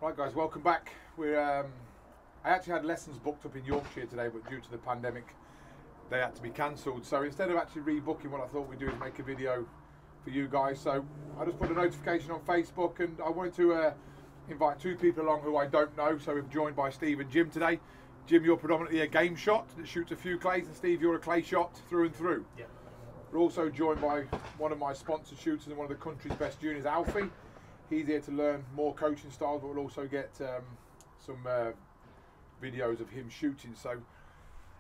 Right guys, welcome back. I actually had lessons booked up in Yorkshire today, but due to the pandemic they had to be cancelled. So instead of actually rebooking, what I thought we'd do is make a video for you guys. So I just put a notification on Facebook, and I wanted to invite two people along who I don't know. So we're joined by Steve and Jim today. Jim, you're predominantly a game shot that shoots a few clays, and Steve, you're a clay shot through and through. Yeah. We're also joined by one of my sponsored shooters and one of the country's best juniors, Alfie. He's here to learn more coaching styles, but we'll also get some videos of him shooting. So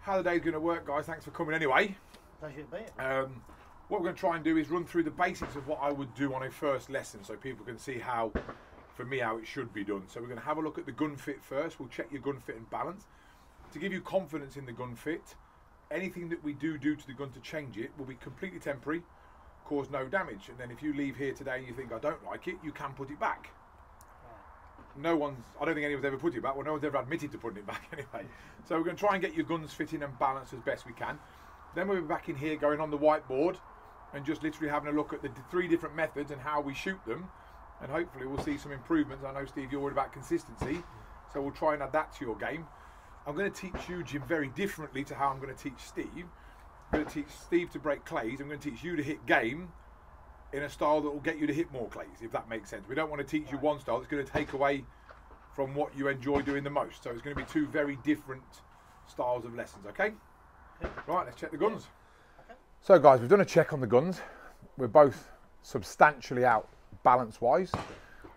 how the day's going to work, guys, thanks for coming anyway. Pleasure to be here. What we're going to try and do is run through the basics of what I would do on a first lesson, so people can see how, for me, how it should be done. So we're going to have a look at the gun fit first. We'll check your gun fit and balance. To give you confidence in the gun fit, anything that we do to the gun to change it will be completely temporary, cause no damage. And then if you leave here today and you think I don't like it, you can put it back. I don't think anyone's ever put it back. Well, no one's ever admitted to putting it back anyway. So we're going to try and get your guns fitting and balanced as best we can. Then we'll be back in here going on the whiteboard and just literally having a look at the three different methods and how we shoot them. And hopefully we'll see some improvements. I know, Steve, you're worried about consistency, so we'll try and add that to your game. I'm going to teach you, Jim, very differently to how I'm going to teach Steve. I'm going to teach Steve to break clays. I'm going to teach you to hit game in a style that will get you to hit more clays, if that makes sense. We don't want to teach you one style that's going to take away from what you enjoy doing the most. So it's going to be two very different styles of lessons, okay? Right, let's check the guns. Okay. So guys, we've done a check on the guns. We're both substantially out balance-wise.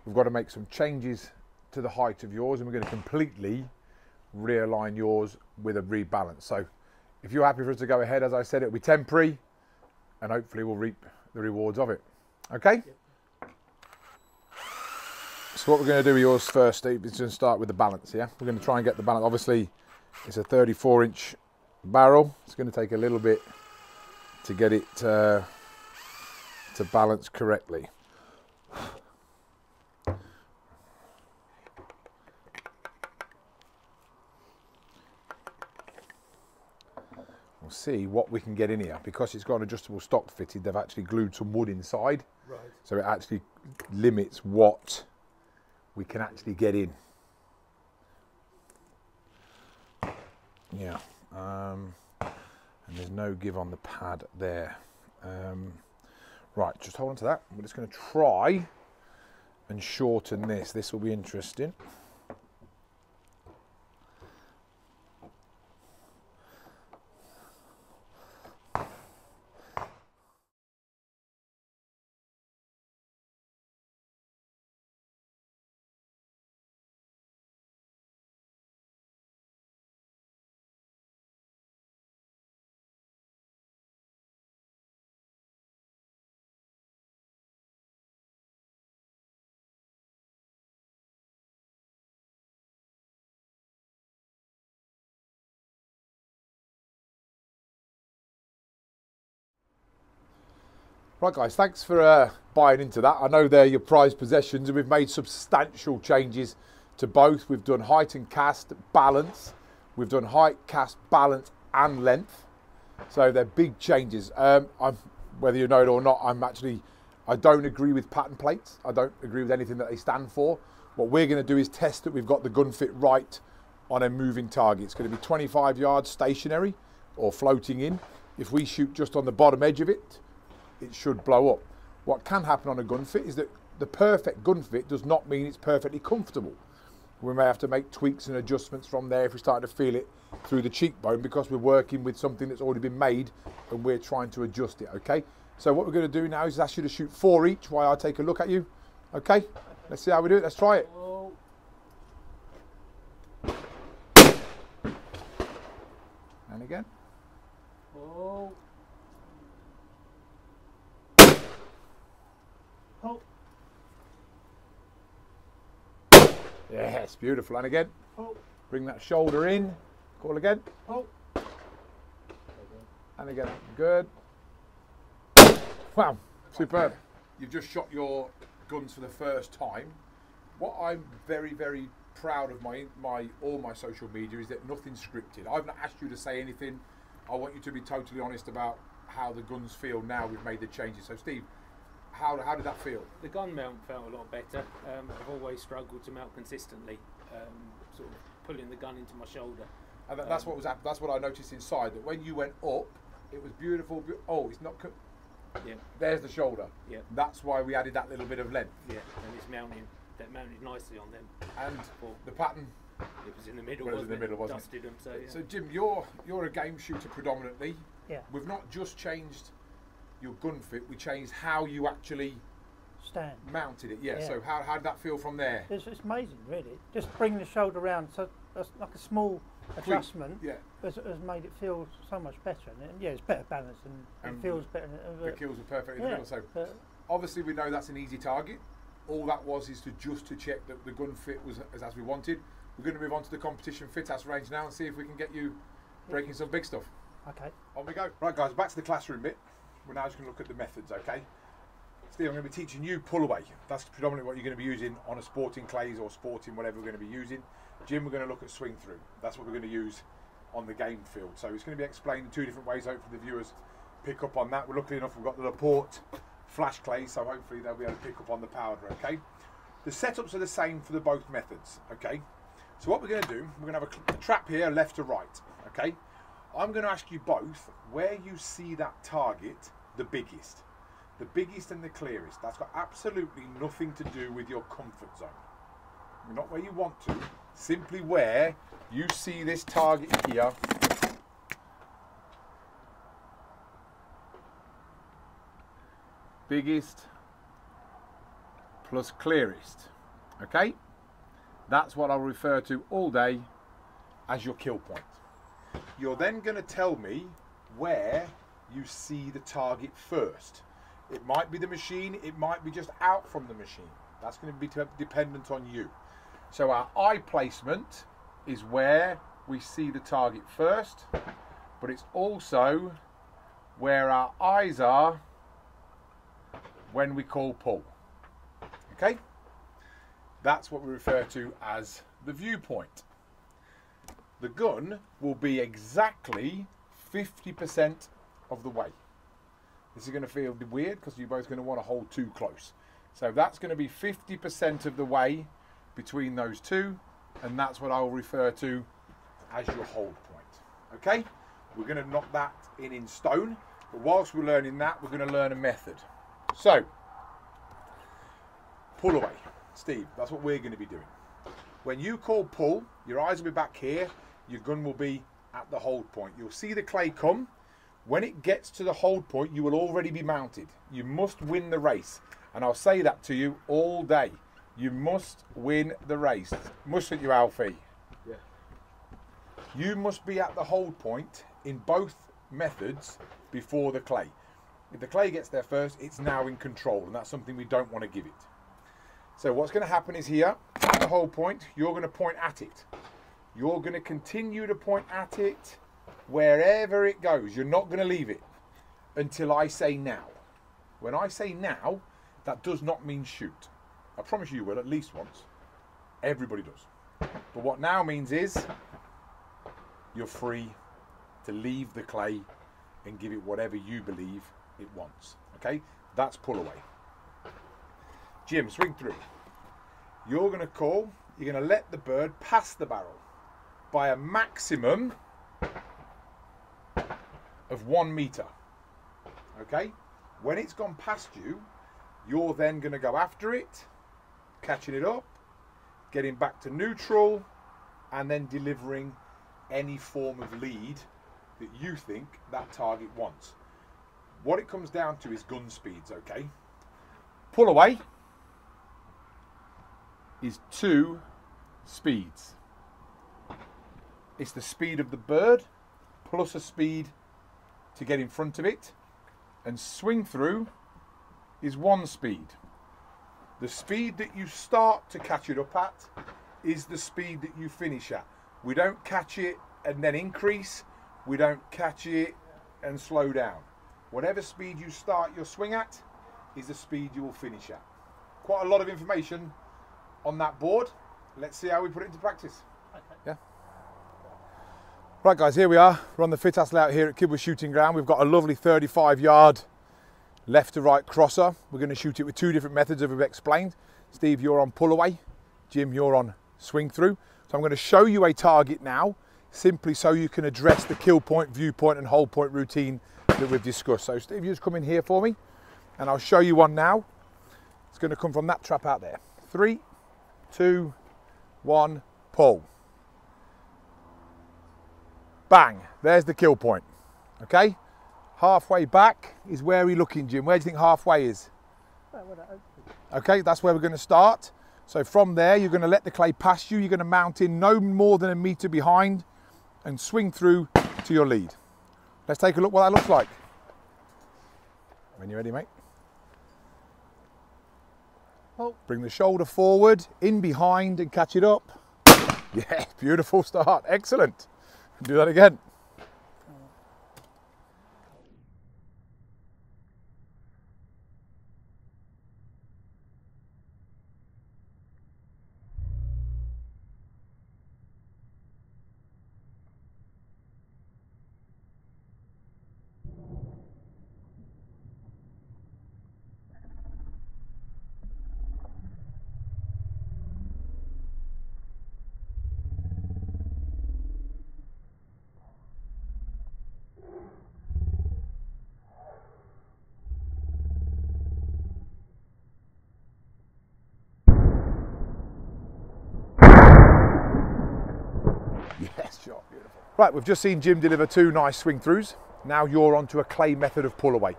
We've got to make some changes to the height of yours, and we're going to completely realign yours with a rebalance. So if you're happy for us to go ahead, as I said, it'll be temporary, and hopefully we'll reap the rewards of it. Okay? Yep. So what we're going to do with yours first, Steve, is going to start with the balance, yeah? We're going to try and get the balance. Obviously, it's a 34-inch barrel. It's going to take a little bit to get it to balance correctly. See what we can get in here. Because it's got an adjustable stock fitted, they've actually glued some wood inside, right, so it actually limits what we can actually get in. Yeah, and there's no give on the pad there. Right, just hold on to that. We're just going to try and shorten this. This will be interesting. Right guys, thanks for buying into that. I know they're your prized possessions, and we've made substantial changes to both. We've done height and cast balance. We've done height, cast, balance and length. So they're big changes. Whether you know it or not, I don't agree with pattern plates. I don't agree with anything that they stand for. What we're going to do is test that we've got the gun fit right on a moving target. It's going to be 25 yards stationary or floating in. If we shoot just on the bottom edge of it, it should blow up. What can happen on a gun fit is that the perfect gun fit does not mean it's perfectly comfortable. We may have to make tweaks and adjustments from there if we start to feel it through the cheekbone, because we're working with something that's already been made and we're trying to adjust it, okay? So what we're going to do now is ask you to shoot 4 each while I take a look at you, okay? Let's see how we do it, let's try it. And again. Oh. Oh. Yes, beautiful. And again. Oh. Bring that shoulder in. Call again. Oh. And again. Good. Wow, superb. You've just shot your guns for the first time. What I'm very, very proud of all my social media is that nothing's scripted. I've not asked you to say anything. I want you to be totally honest about how the guns feel now we've made the changes. So Steve, how did that feel? The gun mount felt a lot better. I've always struggled to mount consistently, sort of pulling the gun into my shoulder. And that's what I noticed inside, that when you went up, it was beautiful. Oh, it's not. Yeah. There's the shoulder. Yeah. That's why we added that little bit of length. Yeah, and it's mounted nicely on them. And the pattern. It was in the middle. Well, it was in the middle, wasn't it? Dusted them. So, yeah. So Jim, you're a game shooter predominantly. Yeah. We've not just changed your gun fit. We changed how you actually Stand. mounted it. Yeah. Yeah. So how did that feel from there? It's amazing, really. Just bring the shoulder round. So that's like a small adjustment. Yeah. Has made it feel so much better. And yeah, it's better balanced and it feels better. The kills were perfect in the middle. So obviously we know that's an easy target. All that was is to check that the gun fit was as we wanted. We're going to move on to the competition fit-ass range now and see if we can get you breaking some big stuff. Okay. On we go. Right guys, back to the classroom bit. We're now just going to look at the methods, okay? Steve, I'm going to be teaching you pull away. That's predominantly what you're going to be using on a sporting clays or sporting whatever we're going to be using. Jim, we're going to look at swing through. That's what we're going to use on the game field. So it's going to be explained in two different ways. Hopefully the viewers pick up on that. We're lucky enough we've got the Laporte flash clay, so hopefully they'll be able to pick up on the powder, okay? The setups are the same for the both methods, okay? So what we're going to do, we're going to have a trap here, left to right, okay? I'm going to ask you both where you see that target the biggest and the clearest. That's got absolutely nothing to do with your comfort zone. Not where you want to, simply where you see this target here. Biggest plus clearest, okay? That's what I'll refer to all day as your kill point. You're then going to tell me where you see the target first. It might be the machine, it might be just out from the machine. That's going to be dependent on you. So our eye placement is where we see the target first, but it's also where our eyes are when we call pull. Okay? That's what we refer to as the viewpoint. The gun will be exactly 50% of the way. This is going to feel weird because you're both going to want to hold too close. So that's going to be 50% of the way between those two, and that's what I'll refer to as your hold point. Okay? We're going to knock that in stone, but whilst we're learning that, we're going to learn a method. So, pull away. Steve, that's what we're going to be doing. When you call pull, your eyes will be back here, your gun will be at the hold point. You'll see the clay come. When it gets to the hold point, you will already be mounted. You must win the race. And I'll say that to you all day. You must win the race. Mustn't you, Alfie? Yeah. You must be at the hold point in both methods before the clay. If the clay gets there first, it's now in control, and that's something we don't want to give it. So what's going to happen is here, at the hold point, you're going to point at it. You're going to continue to point at it wherever it goes. You're not going to leave it until I say now. When I say now, that does not mean shoot. I promise you will, at least once. Everybody does. But what now means is you're free to leave the clay and give it whatever you believe it wants. Okay? That's pull away. Jim, swing through. You're going to call, you're going to let the bird pass the barrel by a maximum of 1 meter. Okay? When it's gone past you, you're then going to go after it, catching it up, getting back to neutral, and then delivering any form of lead that you think that target wants. What it comes down to is gun speeds, okay? Pull away is 2 speeds. It's the speed of the bird plus a speed to get in front of it, and swing through is 1 speed. The speed that you start to catch it up at is the speed that you finish at. We don't catch it and then increase. We don't catch it and slow down. Whatever speed you start your swing at is the speed you will finish at. Quite a lot of information on that board. Let's see how we put it into practice. Okay. Yeah. Right guys, here we are. We're on the fit-ass layout here at Kidwood Shooting Ground. We've got a lovely 35-yard left to right crosser. We're going to shoot it with two different methods as we've explained. Steve, you're on pull away. Jim, you're on swing through. So I'm going to show you a target now, simply so you can address the kill point, viewpoint and hold point routine that we've discussed. So Steve, you just come in here for me and I'll show you one now. It's going to come from that trap out there. 3, 2, 1, pull. Bang, there's the kill point, okay? Halfway back is where we're looking, Jim. Where do you think halfway is? Okay, that's where we're going to start. So from there, you're going to let the clay pass you. You're going to mount in no more than a metre behind and swing through to your lead. Let's take a look what that looks like. When you're ready, mate. Oh. Bring the shoulder forward, in behind and catch it up. Yeah, beautiful start. Excellent. Do that again. Yes, shot, beautiful. Right, we've just seen Jim deliver 2 nice swing throughs. Now you're onto a clay method of pull away.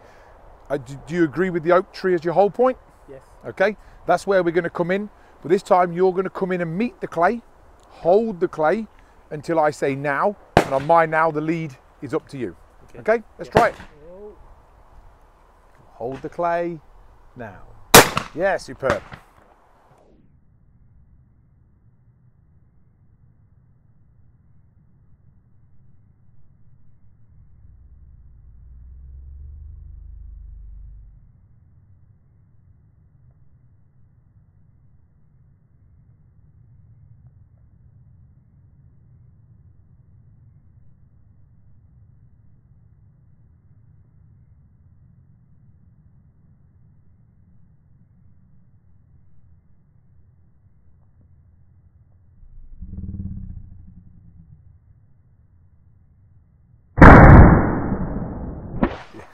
Do you agree with the oak tree as your hold point? Yes. Okay, that's where we're going to come in. But this time you're going to come in and meet the clay, hold the clay until I say now. And on my now, the lead is up to you. Okay, let's try it. Hold the clay now. Yeah, superb.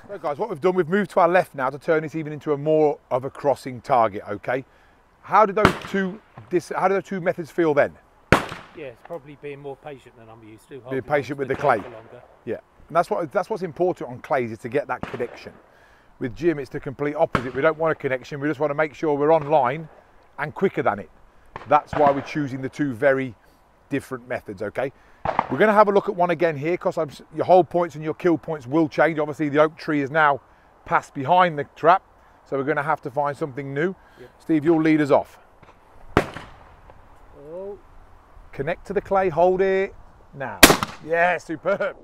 So guys, what we've done, we've moved to our left now to turn this even into a more of a crossing target, okay? How do those two methods feel then? Yeah, it's probably being more patient than I'm used to. Being patient with the clay. For longer. Yeah, and that's what's important on clays, is to get that connection. With Jim, it's the complete opposite. We don't want a connection, we just want to make sure we're online and quicker than it. That's why we're choosing the two very different methods, okay? We're going to have a look at one again here, because your hold points and your kill points will change. Obviously, the oak tree is now passed behind the trap, so we're going to have to find something new. Yep. Steve, you'll lead us off. Oh. Connect to the clay, hold it now. Yeah, superb.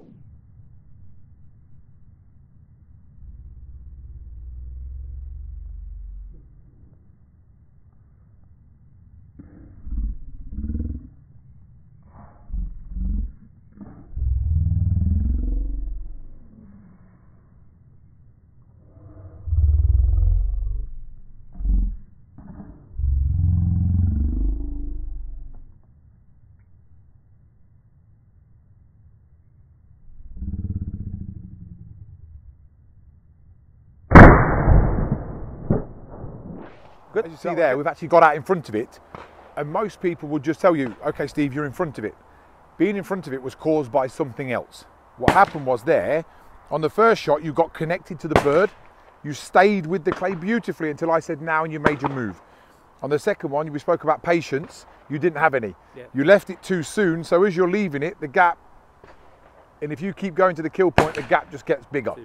Good. As you see there, we've actually got out in front of it, and most people would just tell you, okay, Steve, you're in front of it. Being in front of it was caused by something else. What happened was there, on the first shot, you got connected to the bird, you stayed with the clay beautifully until I said now and you made your move. On the second one, we spoke about patience, you didn't have any. Yeah. You left it too soon, so as you're leaving it, the gap, and if you keep going to the kill point, the gap just gets bigger.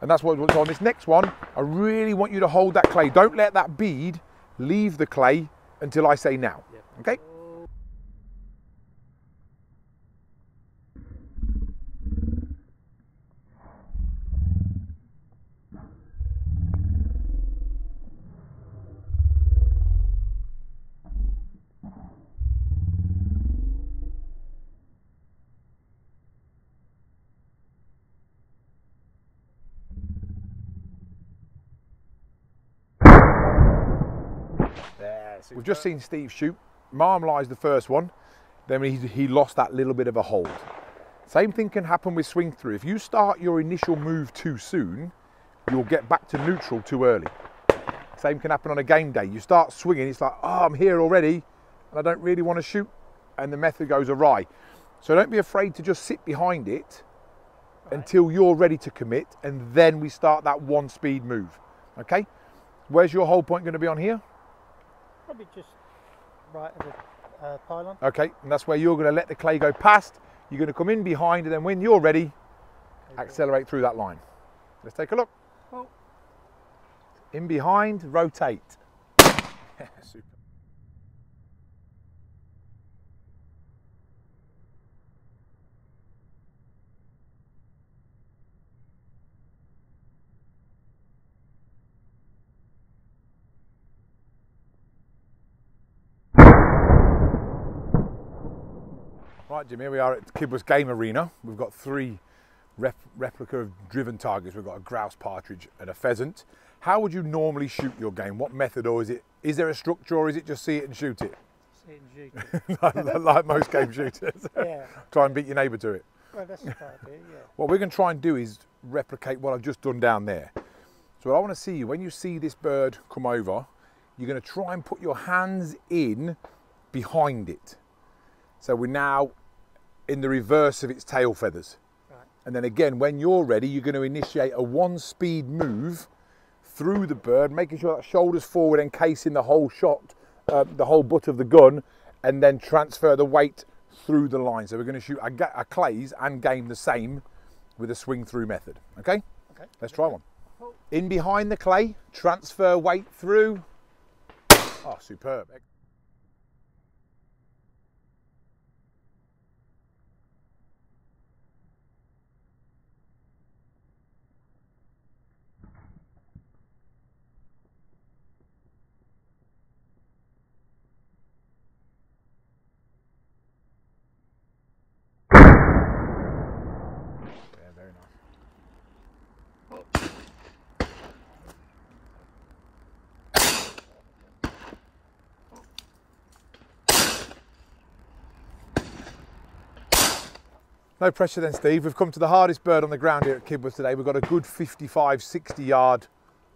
And that's what's on this next one. I really want you to hold that clay. Don't let that bead leave the clay until I say now. Yep. Okay? We've just seen Steve shoot, marmalised the first one, then he lost that little bit of a hold. Same thing can happen with swing through. If you start your initial move too soon, you'll get back to neutral too early. Same can happen on a game day. You start swinging, it's like, oh, I'm here already, and I don't really want to shoot, and the method goes awry. So don't be afraid to just sit behind it until you're ready to commit, and then we start that one speed move. Okay? Where's your hold point going to be on here? Probably just right at the pylon. Okay, and that's where you're going to let the clay go past. You're going to come in behind, and then when you're ready, accelerate through that line. Let's take a look. Oh. In behind, rotate. Super. Right, Jim, here we are at Kidworth's Game Arena. We've got 3 replica of driven targets. We've got a grouse, partridge and a pheasant. How would you normally shoot your game? What method, or is there a structure, or is it just see it and shoot it? See it and shoot it. like most game shooters. Yeah. Try and beat your neighbour to it. Well, that's the idea, yeah. What we're going to try and do is replicate what I've just done down there. So what I want to see you, when you see this bird come over, you're going to try and put your hands in behind it. So we're now in the reverse of its tail feathers. Right. And then again, when you're ready, you're going to initiate a 1-speed move through the bird, making sure that shoulder's forward, encasing the whole shot, the whole butt of the gun, and then transfer the weight through the line. So we're going to shoot a clays and game the same with a swing through method. Okay? Okay. Let's try one. In behind the clay, transfer weight through. Oh, superb. Very nice. No pressure then, Steve. We've come to the hardest bird on the ground here at Kidworth today. We've got a good 55, 60 yard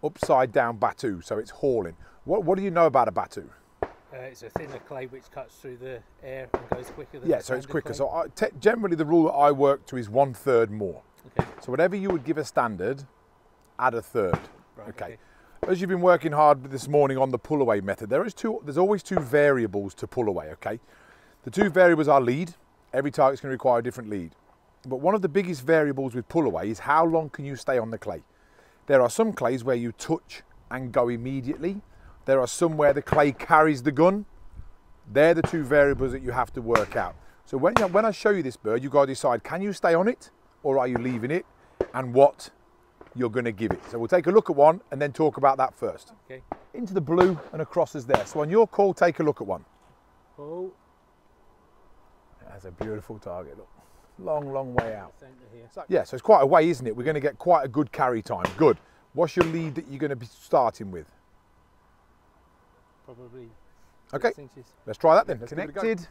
upside down battue, so it's hauling. What do you know about a battue? It's a thinner clay which cuts through the air and goes quicker than Yeah, so it's quicker. So generally the rule that I work to is 1/3 more. Okay. So whatever you would give a standard, add a third. Right, Okay. As you've been working hard this morning on the pull away method, there's always 2 variables to pull away, okay? The 2 variables are lead. Every target's going to require a different lead. But one of the biggest variables with pull away is how long can you stay on the clay. There are some clays where you touch and go immediately. There are some where the clay carries the gun. They're the 2 variables that you have to work out. So when I show you this bird, you've got to decide, can you stay on it or are you leaving it, and what you're going to give it. So we'll take a look at one and then talk about that first. Okay. Into the blue and across is there. So on your call, take a look at one. Oh. That's a beautiful target, look. Long, long way out. Here. Yeah, so it's quite a way, isn't it? We're going to get quite a good carry time. Good. What's your lead that you're going to be starting with? Probably. Okay, 6 inches. let's try that then. Let's give it a go. Connected,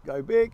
go big.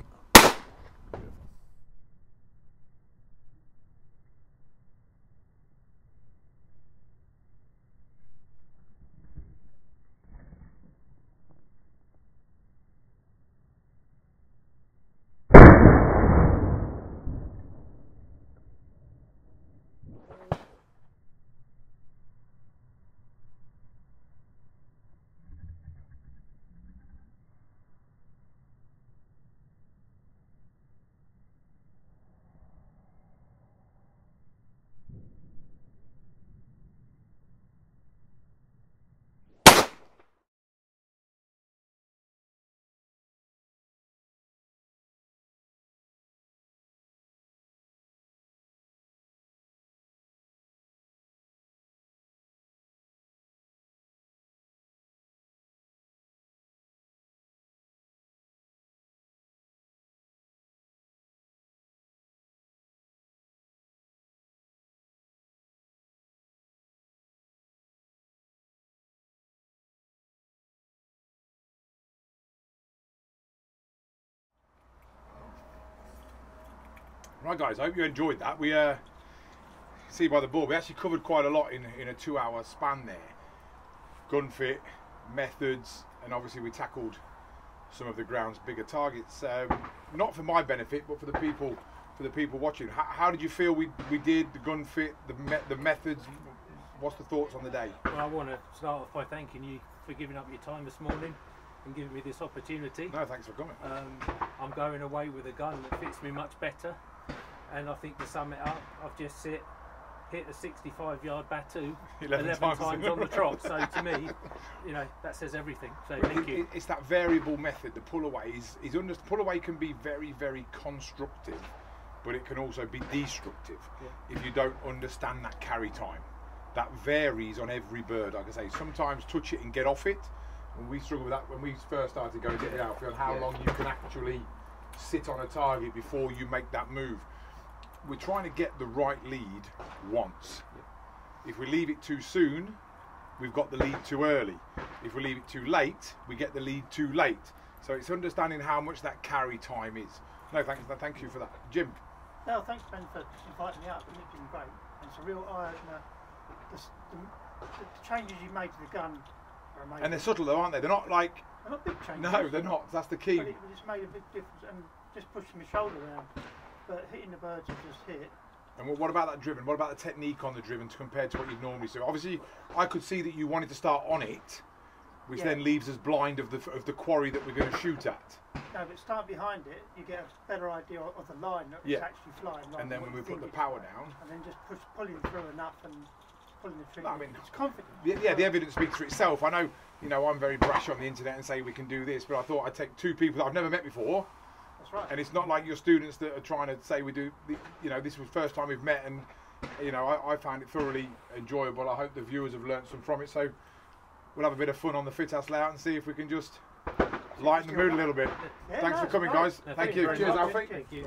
Right, guys, I hope you enjoyed that. We see by the board, we actually covered quite a lot in a 2-hour span there. Gun fit, methods, and obviously we tackled some of the ground's bigger targets. Not for my benefit, but for the people watching. How did you feel we did the gun fit, the methods? What's the thoughts on the day? Well, I want to start off by thanking you for giving up your time this morning and giving me this opportunity. No, thanks for coming. I'm going away with a gun that fits me much better, and I think to sum it up, I've just hit a 65-yard Batu 11 times on the trot. So to me, you know, that says everything. So thank you. It's that variable method. The pull away pull away can be very, very constructive, but it can also be destructive if you don't understand that carry time. That varies on every bird. Like I say, sometimes touch it and get off it. And we struggle with that when we first started going to the Alfie, on how long you can actually sit on a target before you make that move. We're trying to get the right lead once. If we leave it too soon, we've got the lead too early. If we leave it too late, we get the lead too late. So it's understanding how much that carry time is. No, thank you for that. Jim? No, thanks Ben for inviting me up, and it's been great. It's a real eye-opener. The changes you made to the gun are amazing. And they're subtle though, aren't they? They're not like... They're not big changes. No, they're not. That's the key. But it's made a big difference, and just pushing my shoulder around. But hitting the birds you just hit. And what about that driven? What about the technique on the driven compared to what you'd normally do? Obviously, I could see that you wanted to start on it, which then leaves us blind of the quarry that we're going to shoot at. No, but start behind it, you get a better idea of the line that it's actually flying. And then when we put the power down, and then just pulling through enough and pulling the trigger. I mean, it's confident. The evidence speaks for itself. I know, I'm very brash on the internet and say we can do this, but I thought I'd take two people that I've never met before. That's right. And it's not like your students that are trying to say we do. This was the first time we've met, and I found it thoroughly enjoyable. I hope the viewers have learnt some from it. So we'll have a bit of fun on the Fit House layout and see if we can just lighten the mood a little bit. Thanks for coming, guys. Thank you. Cheers, Alfie. Thank you.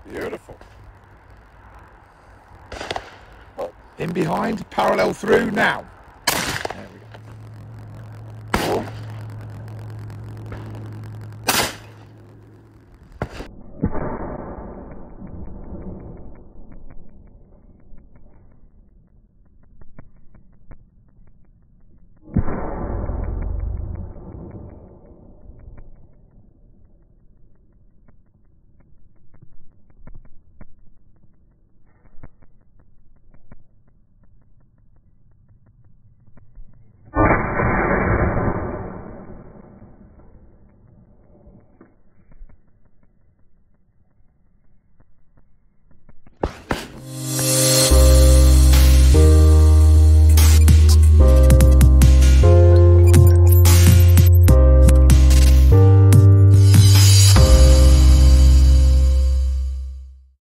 Beautiful. In behind, parallel through now.